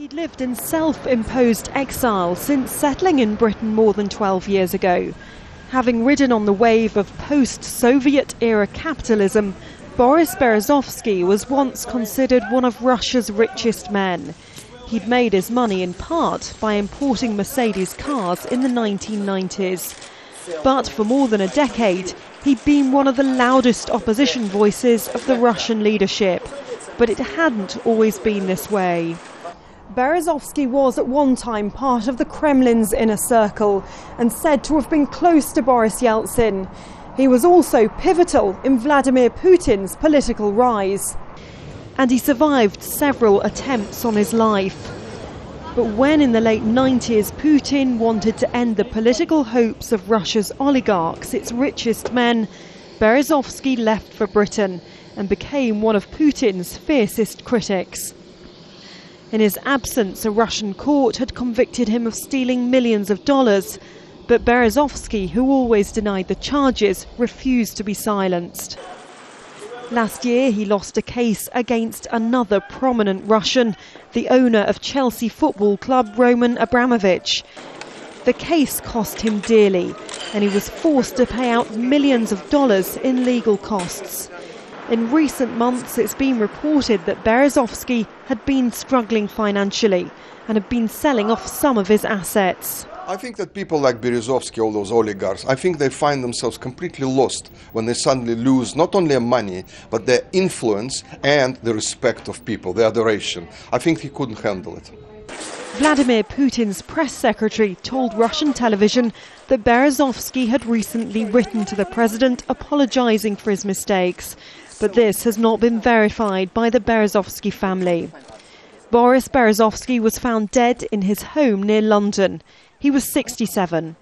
He'd lived in self-imposed exile since settling in Britain more than 12 years ago. Having ridden on the wave of post-Soviet-era capitalism, Boris Berezovsky was once considered one of Russia's richest men. He'd made his money in part by importing Mercedes cars in the 1990s. But for more than a decade, he'd been one of the loudest opposition voices of the Russian leadership. But it hadn't always been this way. Berezovsky was at one time part of the Kremlin's inner circle and said to have been close to Boris Yeltsin. He was also pivotal in Vladimir Putin's political rise. And he survived several attempts on his life. But when in the late 90s Putin wanted to end the political hopes of Russia's oligarchs, its richest men, Berezovsky left for Britain and became one of Putin's fiercest critics. In his absence, a Russian court had convicted him of stealing millions of dollars, but Berezovsky, who always denied the charges, refused to be silenced. Last year, he lost a case against another prominent Russian, the owner of Chelsea football club Roman Abramovich. The case cost him dearly, and he was forced to pay out millions of dollars in legal costs. In recent months, it's been reported that Berezovsky had been struggling financially and had been selling off some of his assets. I think that people like Berezovsky, all those oligarchs, I think they find themselves completely lost when they suddenly lose not only money, but their influence and the respect of people, the adoration. I think he couldn't handle it. Vladimir Putin's press secretary told Russian television that Berezovsky had recently written to the president apologizing for his mistakes. But this has not been verified by the Berezovsky family. Boris Berezovsky was found dead in his home near London. He was 67.